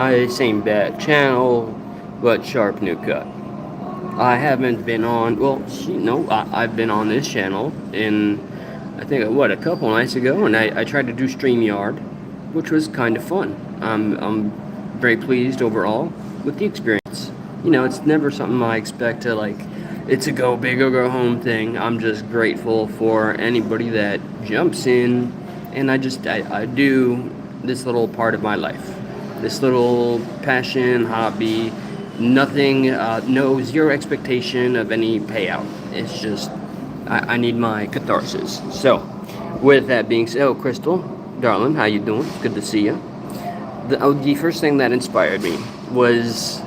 Same bad channel, but sharp new cut. I haven't been on. Well, I've been on this channel in, I think, a couple nights ago, and I tried to do StreamYard, which was kind of fun. I'm very pleased overall with the experience. It's never something I expect to like. It's a go big or go home thing. I'm just grateful for anybody that jumps in, and I do this little part of my life, this little passion, hobby, nothing, no, zero expectation of any payout. It's just, I need my catharsis. So, with that being said, oh, Crystal, darling, how you doing? It's good to see you. The first thing that inspired me was,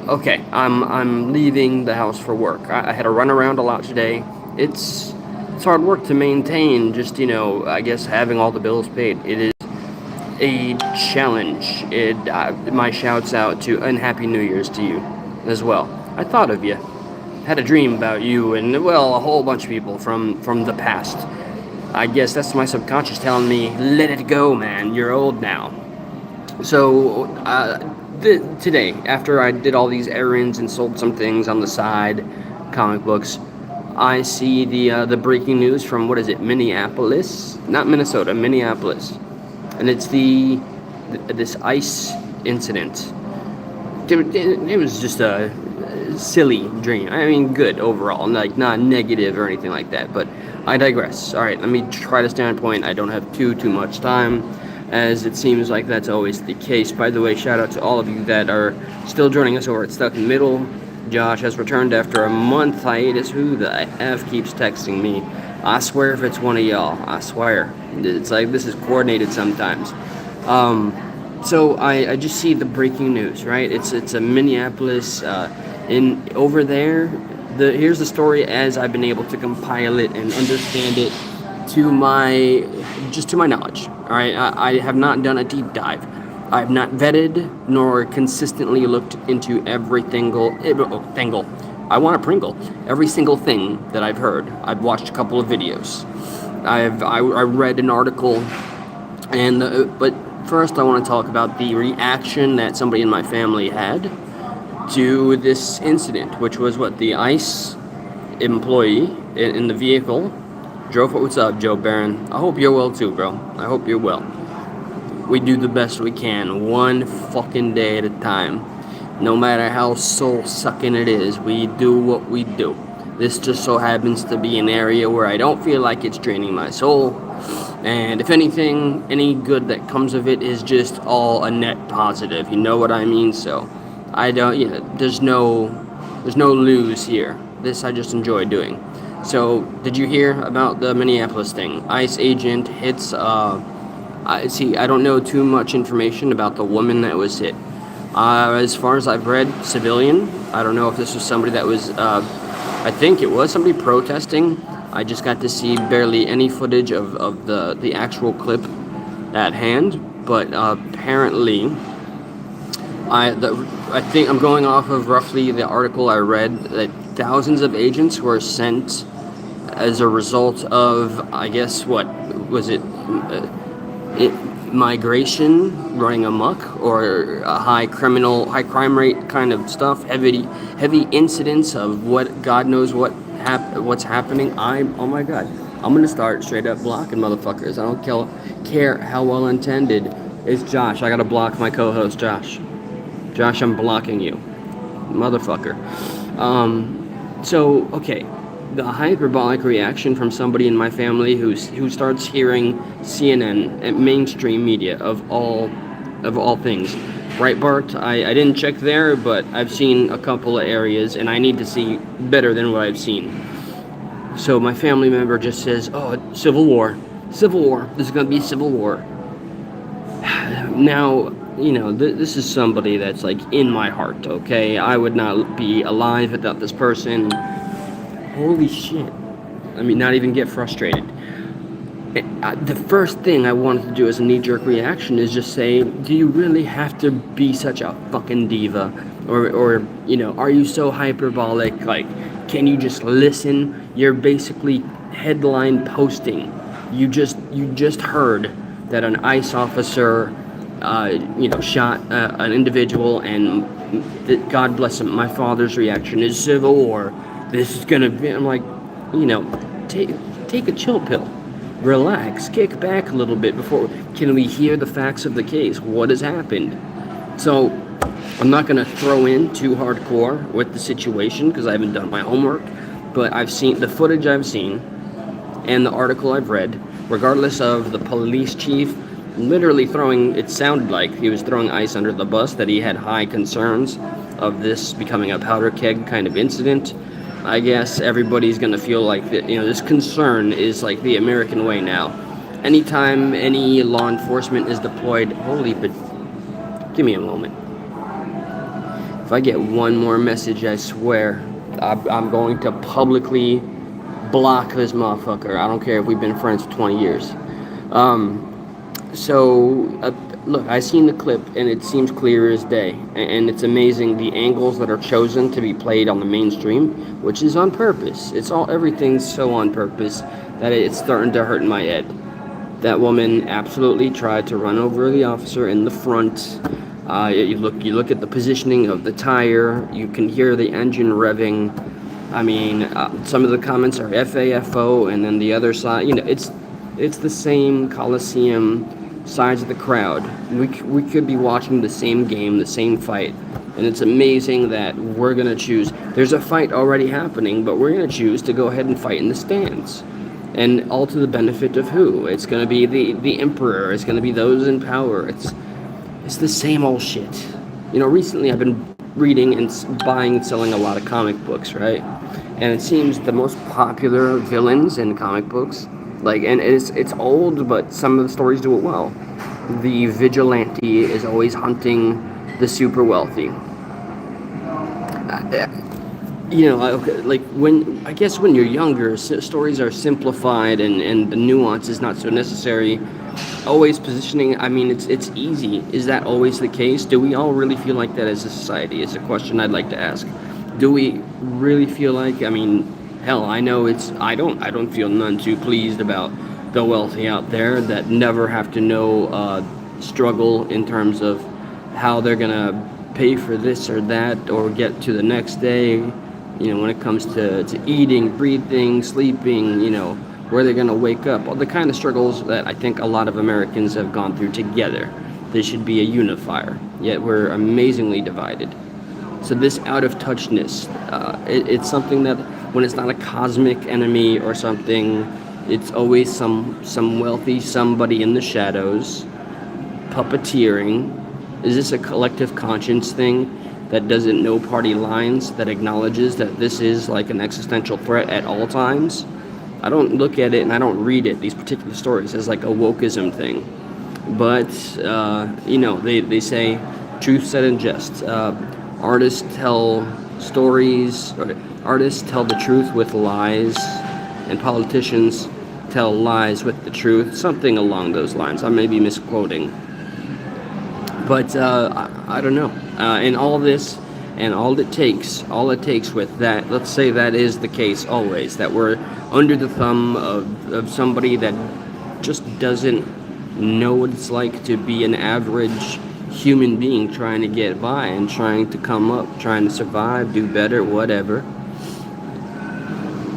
okay, I'm leaving the house for work. I had to run around a lot today. It's hard work to maintain, just, I guess having all the bills paid. It is a challenge. My shouts out to Unhappy New Year's to you as well. I thought of you. Had a dream about you and, well, a whole bunch of people from the past. I guess that's my subconscious telling me, let it go, man. You're old now. So, today, after I did all these errands and sold some things on the side, comic books, I see the breaking news from, what is it, Minneapolis? Not Minnesota, Minneapolis. And it's this ice incident. It was just a silly dream. I mean, good overall, like not negative or anything like that. But I digress. All right, let me try to stay on point. I don't have too much time, as it seems like that's always the case. By the way, shout out to all of you that are still joining us over at Stuck in the Middle. Josh has returned after a month hiatus. Who the F keeps texting me? I swear if it's one of y'all, I swear. It's like this is coordinated sometimes. So I just see the breaking news, right? It's a Minneapolis, in over there. Here's the story as I've been able to compile it and understand it to my knowledge. All right, I have not done a deep dive. I have not vetted nor consistently looked into every single thing. I want a Pringle. Every single thing that I've heard. I've watched a couple of videos. I read an article, and but first I want to talk about the reaction that somebody in my family had to this incident, which was what the ICE employee in the vehicle drove. What's up, Joe Barron? I hope you're well too, bro. I hope you're well. We do the best we can, one fucking day at a time. No matter how soul-sucking it is, we do what we do. This just so happens to be an area where I don't feel like it's draining my soul. And if anything, any good that comes of it is just all a net positive. You know what I mean? So, I don't, there's no lose here. This I just enjoy doing. So, did you hear about the Minneapolis thing? ICE agent hits, I don't know too much information about the woman that was hit. As far as I've read, civilian. I don't know if this was somebody that was, I think it was somebody protesting. I just got to see barely any footage of the actual clip at hand. But apparently, I think I'm going off of roughly the article I read that thousands of agents were sent as a result of, I guess, what was it? Migration running amok, or a high crime rate kind of stuff, heavy incidents of what God knows what's happening. Oh my God, I'm gonna start straight up blocking motherfuckers. I don't care how well intended. It's Josh. I gotta block my co-host Josh. Josh, I'm blocking you, motherfucker. So okay. The hyperbolic reaction from somebody in my family who starts hearing CNN and mainstream media of all things. Breitbart, I didn't check there, but I've seen a couple of areas, and I need to see better than what I've seen. So my family member just says, "Oh, civil war. This is gonna be civil war." Now, this is somebody that's like in my heart. Okay, I would not be alive without this person. Holy shit. I mean, not even get frustrated. The first thing I wanted to do as a knee-jerk reaction is just say, do you really have to be such a fucking diva? Or are you so hyperbolic? Like, can you just listen? You're basically headline posting. You just heard that an ICE officer shot an individual, and God bless him, my father's reaction is civil war. This is gonna be. I'm like, take a chill pill, relax, kick back a little bit before. Can we hear the facts of the case? What has happened? So I'm not gonna throw in too hardcore with the situation because I haven't done my homework, but I've seen the footage I've seen and the article I've read. Regardless of the police chief literally throwing, it sounded like he was throwing ice under the bus, that he had high concerns of this becoming a powder keg kind of incident. I guess everybody's going to feel like that, this concern is like the American way now. Anytime any law enforcement is deployed, but give me a moment. If I get one more message, I swear, I'm going to publicly block this motherfucker. I don't care if we've been friends for 20 years. Look, I seen the clip and it seems clear as day, and it's amazing the angles that are chosen to be played on the mainstream, which is on purpose. Everything's so on purpose that it's starting to hurt in my head. That woman absolutely tried to run over the officer in the front. You look at the positioning of the tire. You can hear the engine revving. I mean, some of the comments are FAFO, and then the other side, it's the same Coliseum size of the crowd. We could be watching the same game, the same fight, and it's amazing that we're gonna choose. There's a fight already happening, but we're gonna choose to go ahead and fight in the stands, and all to the benefit of who? It's gonna be the emperor. It's gonna be those in power. It's the same old shit. Recently I've been reading and buying and selling a lot of comic books, right? And it seems the most popular villains in comic books, and it's old, but some of the stories do it well. The vigilante is always hunting the super wealthy. When you're younger, stories are simplified and the nuance is not so necessary. Always positioning, it's easy. Is that always the case? Do we all really feel like that as a society? Is a question I'd like to ask. Do we really feel like, hell, I know I don't feel none too pleased about the wealthy out there that never have to know struggle in terms of how they're gonna pay for this or that or get to the next day, when it comes to eating, breathing, sleeping, where they're gonna wake up, all the kind of struggles that I think a lot of Americans have gone through together. They should be a unifier, yet we're amazingly divided. So this out-of-touchness, it's something that when it's not a cosmic enemy or something, it's always some wealthy somebody in the shadows, puppeteering. Is this a collective conscience thing that doesn't know party lines, that acknowledges that this is like an existential threat at all times? I don't look at it and I don't read it, these particular stories, as like a wokeism thing. But, they say truth said in jest. Artists tell stories, artists tell the truth with lies, and politicians tell lies with the truth, something along those lines. I may be misquoting. But I don't know. And all this, and all it takes with that, let's say that is the case always, that we're under the thumb of somebody that just doesn't know what it's like to be an average human being trying to get by and trying to come up, trying to survive, do better, whatever.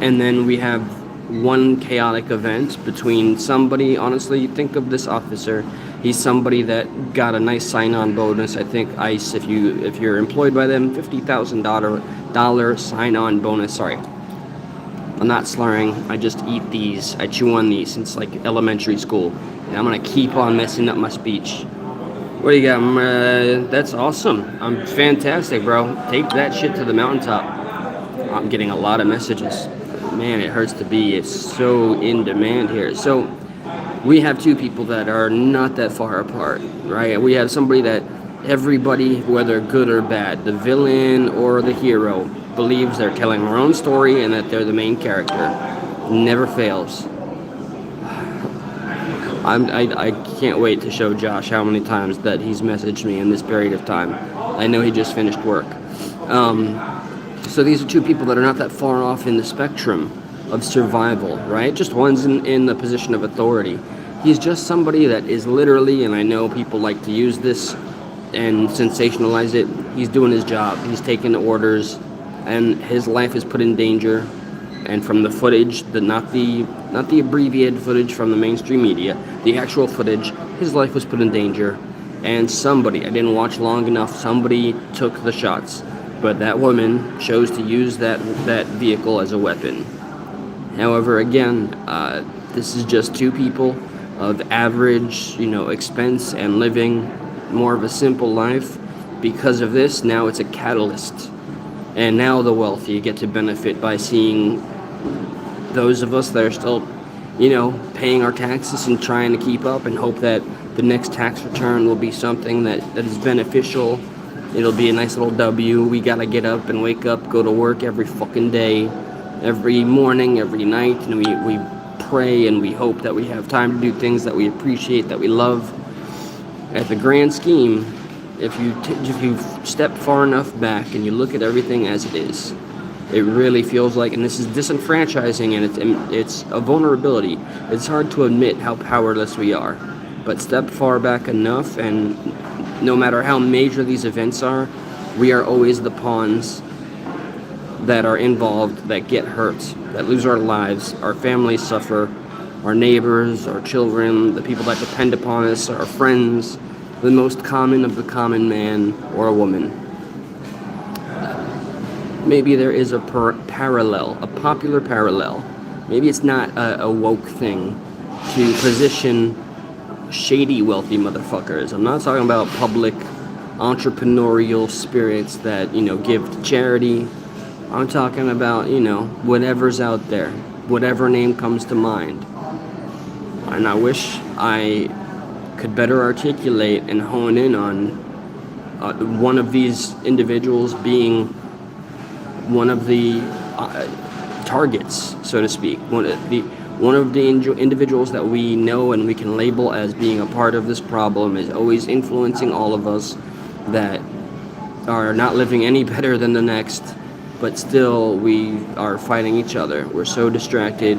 And then we have one chaotic event between somebody, honestly, think of this officer. He's somebody that got a nice sign-on bonus. I think ICE, if you're employed by them, $50,000 sign-on bonus. Sorry, I'm not slurring. I just eat these. I chew on these since like elementary school, and I'm gonna keep on messing up my speech. What do you got? That's awesome. I'm fantastic, bro. Take that shit to the mountaintop. I'm getting a lot of messages. Man, it hurts to be. It's so in demand here. So we have two people that are not that far apart, right? We have somebody that everybody, whether good or bad, the villain or the hero, believes they're telling their own story and that they're the main character. Never fails. I can't wait to show Josh how many times that he's messaged me in this period of time. I know he just finished work. So these are two people that are not that far off in the spectrum of survival, right? Just one's in the position of authority. He's just somebody that is literally, and I know people like to use this and sensationalize it, he's doing his job. He's taking orders, and his life is put in danger. And from the footage, not the abbreviated footage from the mainstream media, the actual footage, his life was put in danger. And somebody, I didn't watch long enough, somebody took the shots. But that woman chose to use that vehicle as a weapon. However, again, this is just two people of average, expense and living more of a simple life. Because of this, now it's a catalyst. And now the wealthy get to benefit by seeing those of us that are still, paying our taxes and trying to keep up and hope that the next tax return will be something that is beneficial. It'll be a nice little W. We gotta get up and wake up, go to work every fucking day, every morning, every night, and we pray and we hope that we have time to do things that we appreciate, that we love. At the grand scheme, if you step far enough back and you look at everything as it is, it really feels like, and this is disenfranchising, and it's a vulnerability. It's hard to admit how powerless we are, but step far back enough, and no matter how major these events are, we are always the pawns that are involved, that get hurt, that lose our lives, our families suffer, our neighbors, our children, the people that depend upon us, our friends, the most common of the common man or a woman. Maybe there is a parallel, a popular parallel. Maybe it's not a woke thing to position shady wealthy motherfuckers. I'm not talking about public entrepreneurial spirits that, give to charity. I'm talking about, whatever's out there, whatever name comes to mind. And I wish I could better articulate and hone in on one of these individuals being one of the targets, so to speak. One of the individuals that we know and we can label as being a part of this problem is always influencing all of us that are not living any better than the next, but still we are fighting each other. We're so distracted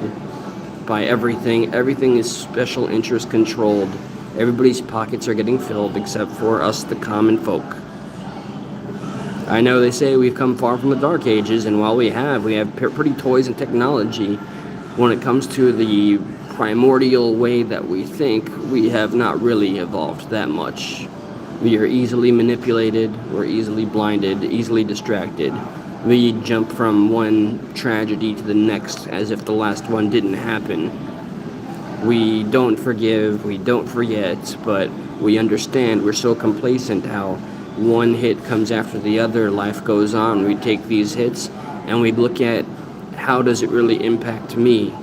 by everything. Everything is special interest controlled. Everybody's pockets are getting filled except for us, the common folk. I know they say we've come far from the dark ages, and while we have pretty toys and technology. When it comes to the primordial way that we think, we have not really evolved that much. We are easily manipulated, we're easily blinded, easily distracted. We jump from one tragedy to the next as if the last one didn't happen. We don't forgive, we don't forget, but we understand. We're so complacent how one hit comes after the other, life goes on. We take these hits and we look at how does it really impact me?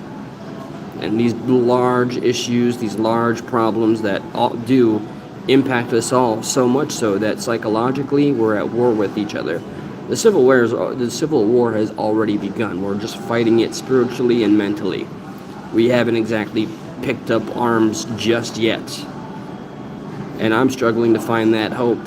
And these large issues, these large problems that all do impact us all, so much so that psychologically we're at war with each other. The Civil War has already begun. We're just fighting it spiritually and mentally. We haven't exactly picked up arms just yet. And I'm struggling to find that hope.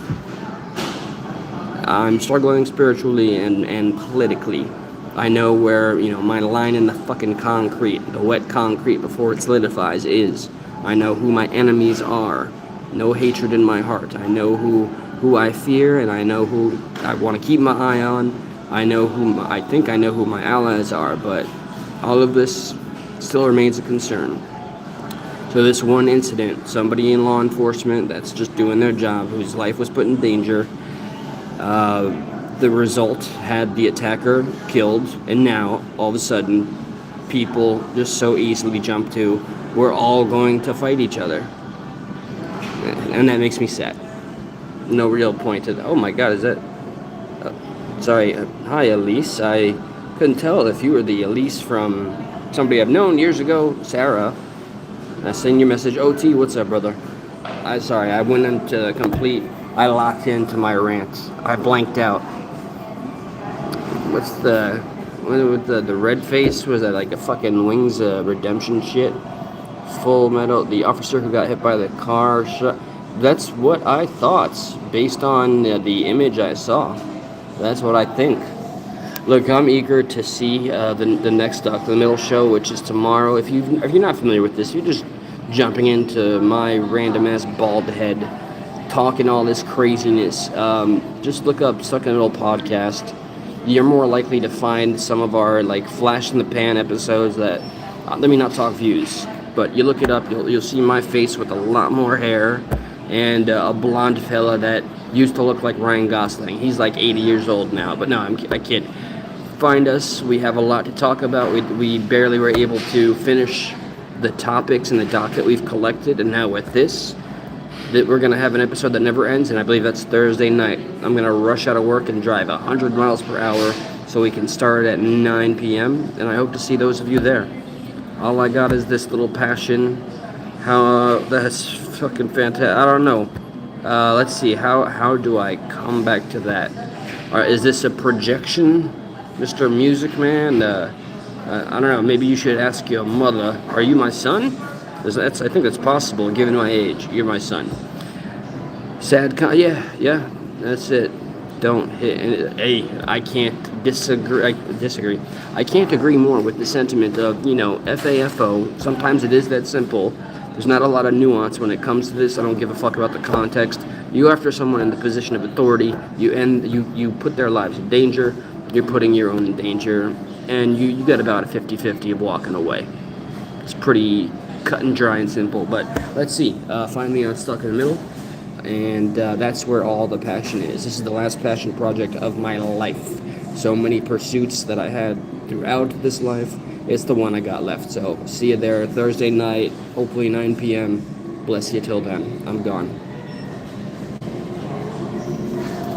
I'm struggling spiritually and politically. I know where, my line in the fucking concrete, the wet concrete before it solidifies is. I know who my enemies are. No hatred in my heart. I know who I fear, and I know who I want to keep my eye on. I think I know who my allies are, but all of this still remains a concern. So this one incident, somebody in law enforcement that's just doing their job, whose life was put in danger, the result had the attacker killed, and now, all of a sudden, people just so easily jump to, we're all going to fight each other. And that makes me sad. No real point to that. Oh my god, is that... sorry, hi Elise. I couldn't tell if you were the Elise from somebody I've known years ago, Sarah. I seen your message. OT, what's up, brother? I went into I locked into my rant. I blanked out. What's the red face? Was that like a fucking Wings Redemption shit? Full Metal, the officer who got hit by the car. That's what I thought, based on the image I saw. That's what I think. Look, I'm eager to see the next Doc the Middle show, which is tomorrow. If you're not familiar with this, you just jumping into my random ass bald head, talking all this craziness. Just look up Stuck in the Middle podcast. You're more likely to find some of our like flash in the pan episodes that let me not talk views, but you look it up, you'll see my face with a lot more hair and a blonde fella that used to look like Ryan Gosling. He's like 80 years old now, but no, I kid. Find us. We have a lot to talk about. We barely were able to finish the topics and the docket we've collected, and now with this, that we're gonna have an episode that never ends, and I believe that's Thursday night. I'm gonna rush out of work and drive 100 miles per hour so we can start at 9 p.m. and I hope to see those of you there. All I got is this little passion. How that's fucking fantastic. I don't know. Let's see. How do I come back to that? Is this a projection, Mr. Music Man? I don't know. Maybe you should ask your mother. Are you my son? I think that's possible, given my age. You're my son. Yeah. That's it. Don't hit. Hey, I can't disagree. I can't agree more with the sentiment of FAFO. Sometimes it is that simple. There's not a lot of nuance when it comes to this. I don't give a fuck about the context. You after someone in the position of authority, you put their lives in danger. You're putting your own in danger, and you got about a 50-50 of walking away. It's pretty cut and dry and simple. But let's see. Find me on Stuck in the Middle, and that's where all the passion is. This is the last passion project of my life. So many pursuits that I had throughout this life. It's the one I got left. So see you there Thursday night, hopefully 9 p.m. Bless you till then. I'm gone.